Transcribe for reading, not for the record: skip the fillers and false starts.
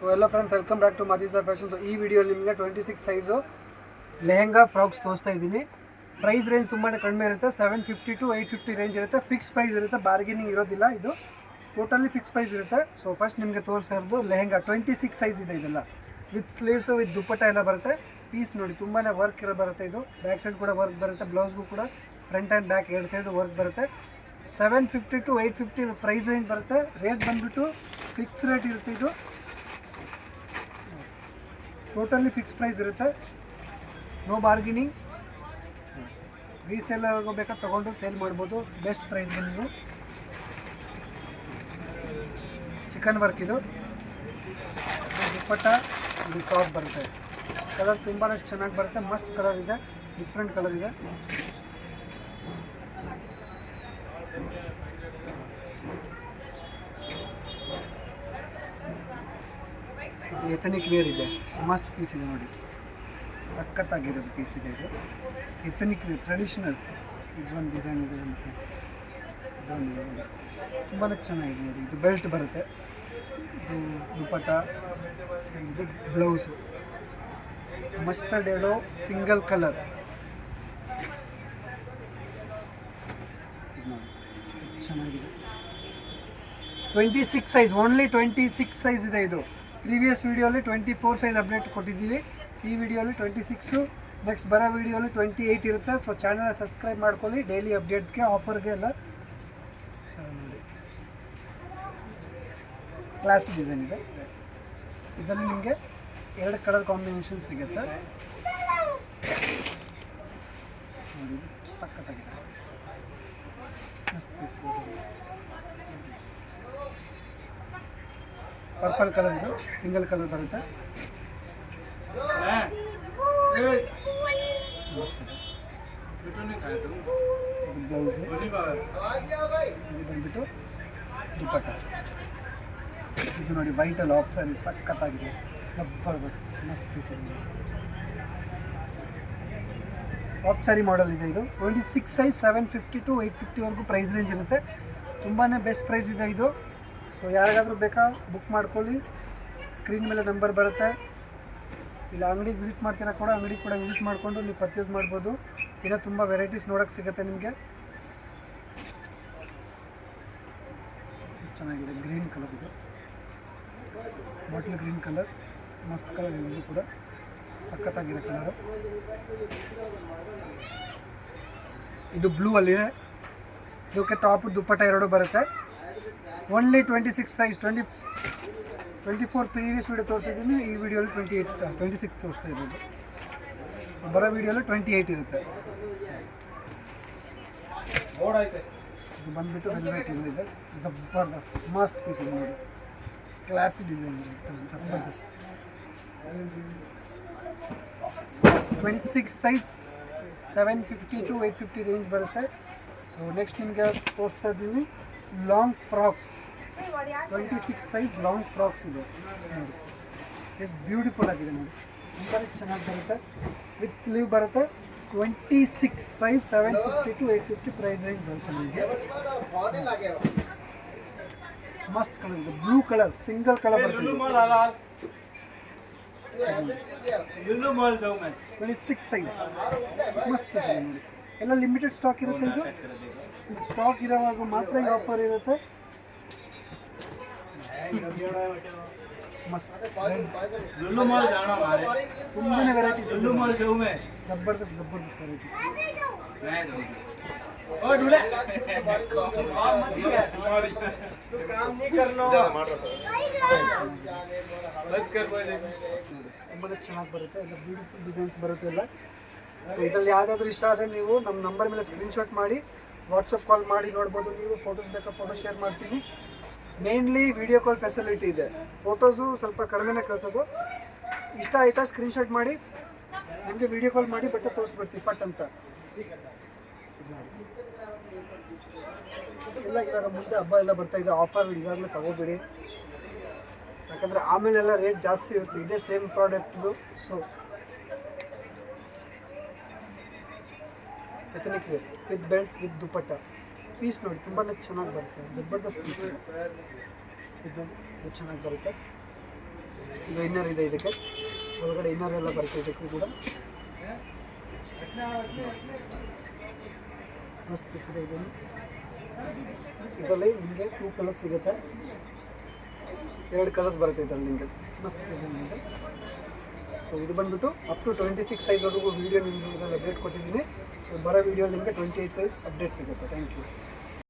So ಎಲ್ಲ friends welcome back to Majisa Fashion. So ಈ ವಿಡಿಯೋಲಿ ನಿಮಗೆ 26 ಸೈಜು ಲೆಹೆಂಗಾ ಫ್ರಾಕ್ಸ್ ತೋರಿಸ್ತಾ ಇದ್ದೀನಿ. ಪ್ರೈಸ್ ರೇಂಜ್ ತುಂಬಾ ಕಡಿಮೆ ಇರುತ್ತೆ, 750 to 850 ರೇಂಜ್ ಇರುತ್ತೆ. ಫಿಕ್ಸ್ ಪ್ರೈಸ್ ಇರುತ್ತೆ, ಬಾರ್ಗೇನಿಂಗ್ ಇರೋದಿಲ್ಲ. ಇದು ಟೋಟಲಿ ಫಿಕ್ಸ್ ಪ್ರೈಸ್ ಇರುತ್ತೆ. ಸೊ ಫಸ್ಟ್ ನಿಮಗೆ ತೋರಿಸ್ತಾ ಇರೋದು ಲೆಹೆಂಗಾ 26 ಸೈಜ್ ಇದೆ. ಇದೆಲ್ಲ ವಿತ್ ಸ್ಲೀವ್ಸು ವಿತ್ ದುಪ್ಪಟ್ಟ ಎಲ್ಲ ಬರುತ್ತೆ. ಪೀಸ್ ನೋಡಿ ತುಂಬಾ ವರ್ಕ್ ಬರುತ್ತೆ. ಇದು ಬ್ಯಾಕ್ ಸೈಡ್ ಕೂಡ ವರ್ಕ್ ಬರುತ್ತೆ, ಬ್ಲೌಸ್ಗೂ ಕೂಡ ಫ್ರಂಟ್ ಆ್ಯಂಡ್ ಬ್ಯಾಕ್ ಎರಡು ಸೈಡ್ ವರ್ಕ್ ಬರುತ್ತೆ. 750 to 850 ಪ್ರೈಸ್ ರೇಂಜ್ ಬರುತ್ತೆ. ರೇಟ್ ಬಂದುಬಿಟ್ಟು ಫಿಕ್ಸ್ ರೇಟ್ ಇರುತ್ತೆ. ಇದು ಟೋಟಲಿ ಫಿಕ್ಸ್ ಪ್ರೈಸ್ ಇರುತ್ತೆ, ನೋ ಬಾರ್ಗೇನಿಂಗ್. ರೀಸೇಲರ್ಗೂ ಬೇಕಾದ್ರೆ ತೊಗೊಂಡು ಸೇಲ್ ಮಾಡ್ಬೋದು. ಬೆಸ್ಟ್ ಪ್ರೈಸ್ ಬಂದು ಚಿಕನ್ ವರ್ಕ್. ಇದು ದುಪ್ಪಟ್ಟ, ಇದು ಟಾಪ್ ಬರುತ್ತೆ. ಕಲರ್ ತುಂಬಾ ಚೆನ್ನಾಗಿ ಬರುತ್ತೆ, ಮಸ್ತ್ ಕಲರ್ ಇದೆ, ಡಿಫ್ರೆಂಟ್ ಕಲರ್ ಇದೆ. ಎಥನಿಕ್ ವೇರ್ ಇದೆ, ಮಸ್ತ್ ಪೀಸ್ ಇದೆ ನೋಡಿ, ಸಖತ್ತಾಗಿರೋದು ಪೀಸ್ ಇದೆ. ಇದು ಎಥನಿಕ್ ವೇರ್ ಟ್ರೆಡಿಷನಲ್. ಇದೊಂದು ಡಿಸೈನ್ ಇದೆ, ಮತ್ತು ಇದೊಂದು ತುಂಬಾ ಚೆನ್ನಾಗಿದೆ ನೋಡಿ. ಇದು ಬೆಲ್ಟ್ ಬರುತ್ತೆ, ಇದು ದುಪ್ಪಟ್ಟ, ಇದು ಬ್ಲೌಸು ಮಸ್ಟರ್ಡ್ ಎಡೋ ಸಿಂಗಲ್ ಕಲರ್. ಚೆನ್ನಾಗಿದೆ. 26 ಸೈಜ್, ಓನ್ಲಿ 26 ಸೈಜ್ ಇದೆ. ಇದು ಪ್ರೀವಿಯಸ್ ವೀಡಿಯೋಲಿ 24 ಸೈಜ್ ಅಪ್ಡೇಟ್ ಕೊಟ್ಟಿದ್ದೀವಿ. ಈ ವಿಡಿಯೋಲಿ 26, ನೆಕ್ಸ್ಟ್ ಬರೋ ವೀಡಿಯೋಲಿ 28 ಇರುತ್ತೆ. ಸೊ ಚಾನಲ್ನ ಸಬ್ಸ್ಕ್ರೈಬ್ ಮಾಡ್ಕೊಳ್ಳಿ, ಡೈಲಿ ಅಪ್ಡೇಟ್ಸ್ಗೆ, ಆಫರ್ಗೆ ಎಲ್ಲ. ನೋಡಿ ಕ್ಲಾಸಿಕ್ ಡಿಸೈನ್ ಇದೆ. ಇದರಲ್ಲಿ ನಿಮಗೆ 2 ಕಲರ್ ಕಾಂಬಿನೇಷನ್ ಸಿಗುತ್ತೆ. ನೋಡಿ ಸಖತ್ತಾಗಿದೆ, ಮಸ್ತ್ ಪೀಸ್. ಪರ್ಪಲ್ ಕಲರ್, ಇದು ಸಿಂಗಲ್ ಕಲರ್ ಬರುತ್ತೆ. ಬ್ಲೌಸು ಇದು ಬಂದ್ಬಿಟ್ಟು ದುಪ್ಪಟ್ಟ. ಇದು ನೋಡಿ ವೈಟಲ್ಲಿ ಆಫ್ ಸ್ಯಾರಿ, ಸಖತ್ತಾಗಿದೆ, ಜಬರ್ದಸ್ತ್ ಮಸ್ತ್ ಪೀಸ್ ಇದೆ. ಆಫ್ ಸ್ಯಾರಿ ಮಾಡೆಲ್ ಇದೆ. ಇದು 26 ಸೈಜ್, 750 to 850ವರೆಗೂ ಪ್ರೈಸ್ ರೇಂಜ್ ಇರುತ್ತೆ. ತುಂಬಾ ಬೆಸ್ಟ್ ಪ್ರೈಸ್ ಇದೆ ಇದು. ಸೊ ಯಾರಿಗಾದರೂ ಬೇಕಾ ಬುಕ್ ಮಾಡ್ಕೊಳ್ಳಿ, ಸ್ಕ್ರೀನ್ ಮೇಲೆ ನಂಬರ್ ಬರುತ್ತೆ. ಇಲ್ಲ ಅಂಗಡಿಗೆ ವಿಸಿಟ್ ಮಾಡ್ತೀರಾ ಕೂಡ, ಅಂಗಡಿಗೆ ಕೂಡ ವಿಸಿಟ್ ಮಾಡಿಕೊಂಡು ನೀವು ಪರ್ಚೇಸ್ ಮಾಡ್ಬೋದು. ಇಲ್ಲ ತುಂಬ ವೆರೈಟೀಸ್ ನೋಡೋಕ್ಕೆ ಸಿಗುತ್ತೆ ನಿಮಗೆ. ಚೆನ್ನಾಗಿದೆ, ಗ್ರೀನ್ ಕಲರ್ ಇದೆ, ಬಾಟ್ಲ್ ಗ್ರೀನ್ ಕಲರ್, ಮಸ್ತ್ ಕಲರ್ ಇದೆ. ಇದು ಕೂಡ ಸಖತ್ತಾಗಿರೋ ಕಲರು. ಇದು ಬ್ಲೂ ಅಲ್ಲಿದೆ. ಇದಕ್ಕೆ ಟಾಪ್ ದುಪ್ಪಟ್ಟ ಎರಡು ಬರುತ್ತೆ. Only 26 size. 24 ಪ್ರೀವಿಯಸ್ ವೀಡಿಯೋ ತೋರಿಸಿದ್ದೀನಿ. ಈ ವಿಡಿಯೋಲಿ 26 ತೋರಿಸ್ತಾ ಇರೋದು. ಬರೋ ವಿಡಿಯೋಲಿ 28 ಇರುತ್ತೆ. ಇದು ಬಂದುಬಿಟ್ಟು ವೆಲ್ವೆಟ್ ಇದೆ, ಜಬರ್ದಸ್ತ್ ಮಸ್ತ್ ಪೀಸ್ ಇದೆ ನೋಡಿ, ಕ್ಲಾಸಿಕ್ ಡಿಸೈನ್ ಇದೆ, ಜಬರ್ದಸ್ತ್. 26 ಸೈಜ್, 750 to 850 ರೇಂಜ್ ಬರುತ್ತೆ. ಸೊ ನೆಕ್ಸ್ಟ್ ನಿಮಗೆ ತೋರಿಸ್ತಾ ಇದ್ದೀನಿ long frocks. 26 size long frocks ಇದೆ ನೋಡಿ, ಎಷ್ಟು ಬ್ಯೂಟಿಫುಲ್ ಆಗಿದೆ ನೋಡಿ, ತುಂಬ ಚೆನ್ನಾಗಿ ಬರುತ್ತೆ. ವಿತ್ ಸ್ಲೀವ್ ಬರುತ್ತೆ. 26 ಸೈಜ್, 750 to 850 ಪ್ರೈಸ್ ರೇಂಜ್ ಬರುತ್ತೆ ನಿಮಗೆ. ಮಸ್ತ್ ಕಲರ್ ಇದೆ, ಬ್ಲೂ ಕಲರ್, ಸಿಂಗಲ್ ಕಲರ್ ಬರುತ್ತೆ. 26 ಸೈಜ್, ಮಸ್ತ್ ಪೀಸ್ ಇದೆ ನೋಡಿ. ಎಲ್ಲ ಲಿಮಿಟೆಡ್ ಸ್ಟಾಕ್ ಇರುತ್ತೆ. ಇದು ಸ್ಟಾಕ್ ಇರೋವಾಗ ಮಾತ್ರ ಈ ಆಫರ್ ಇರುತ್ತೆ. ಮಸ್ತ್ ತುಂಬಾ ವೆರೈಟೀಸ್, ಜಬರ್ದಸ್ತ್ ವೆರೈಟೀಸ್. ತುಂಬಾ ಚೆನ್ನಾಗಿ ಬರುತ್ತೆ, ಎಲ್ಲ ಬ್ಯೂಟಿಫುಲ್ ಡಿಸೈನ್ಸ್ ಬರುತ್ತೆ ಎಲ್ಲ. ಸೊ ಇದರಲ್ಲಿ ಯಾವುದಾದ್ರೂ ಇಷ್ಟ ಆದರೆ ನೀವು ನಮ್ಮ ನಂಬರ್ ಮೇಲೆ ಸ್ಕ್ರೀನ್ಶಾಟ್ ಮಾಡಿ ವಾಟ್ಸಪ್ ಕಾಲ್ ಮಾಡಿ ನೋಡ್ಬೋದು. ನೀವು ಫೋಟೋಸ್ ಬೇಕಾ ಫೋಟೋ ಶೇರ್ ಮಾಡ್ತೀನಿ. ಮೇನ್ಲಿ ವಿಡಿಯೋ ಕಾಲ್ ಫೆಸಿಲಿಟಿ ಇದೆ, ಫೋಟೋಸು ಸ್ವಲ್ಪ ಕಡಿಮೆನೇ ಕಳಿಸೋದು. ಇಷ್ಟ ಆಯಿತಾ ಸ್ಕ್ರೀನ್ಶಾಟ್ ಮಾಡಿ, ನಿಮಗೆ ವಿಡಿಯೋ ಕಾಲ್ ಮಾಡಿ ಬಟ್ಟೆ ತೋರಿಸ್ಬಿಡ್ತೀವಿ ಪಟ್ ಅಂತ. ಎಲ್ಲ ಇವಾಗ ಮುಂದೆ ಹಬ್ಬ ಎಲ್ಲ ಬರ್ತಾಯಿದೆ, ಆಫರ್ ಇವಾಗಲೇ ತಗೋಬೇಡಿ, ಯಾಕಂದರೆ ಆಮೇಲೆಲ್ಲ ರೇಟ್ ಜಾಸ್ತಿ ಇರುತ್ತೆ. ಇದೇ ಸೇಮ್ ಪ್ರಾಡಕ್ಟ್ದು. So ethnic wear with belt with dupatta piece ನೋಡಿ, ತುಂಬಾ ಚೆನ್ನಾಗಿ ಬರುತ್ತೆ, ಜಬರ್ದಸ್ತ್ ಪೀಸ್. ಇದು ಚೆನ್ನಾಗಿ ಬರುತ್ತೆ. ಇದು ಇನ್ನರ್ ಇದೆ, ಇದಕ್ಕೆ ಒಳಗಡೆ ಇನ್ನರ್ ಎಲ್ಲ ಬರುತ್ತೆ ಇದಕ್ಕೂ ಕೂಡ. ಮಸ್ತ್ ಪೀಸ್ ಇದೆ ಇದು. ಇದರಲ್ಲಿ ನಿಮಗೆ 2 ಕಲರ್ಸ್ ಸಿಗುತ್ತೆ, 2 ಕಲರ್ಸ್ ಬರುತ್ತೆ ಇದರಲ್ಲಿ ನಿಮಗೆ. ಮಸ್ತ್ ಇದೆ. ಸೊ ಇದು ಬಂದುಬಿಟ್ಟು ಅಪ್ ಟು 26 ಸೈಜ್ವರೆಗೂ ವೀಡಿಯೋ ನಿಮಗೆ ಇದರಲ್ಲಿ ಅಪ್ಡೇಟ್ ಕೊಟ್ಟಿದ್ದೀನಿ. ಸೊ ಬರೋ ವೀಡಿಯೋ ನಿಮಗೆ 28 ಸೈಜ್ ಅಪ್ಡೇಟ್ ಸಿಗುತ್ತೆ. Thank you.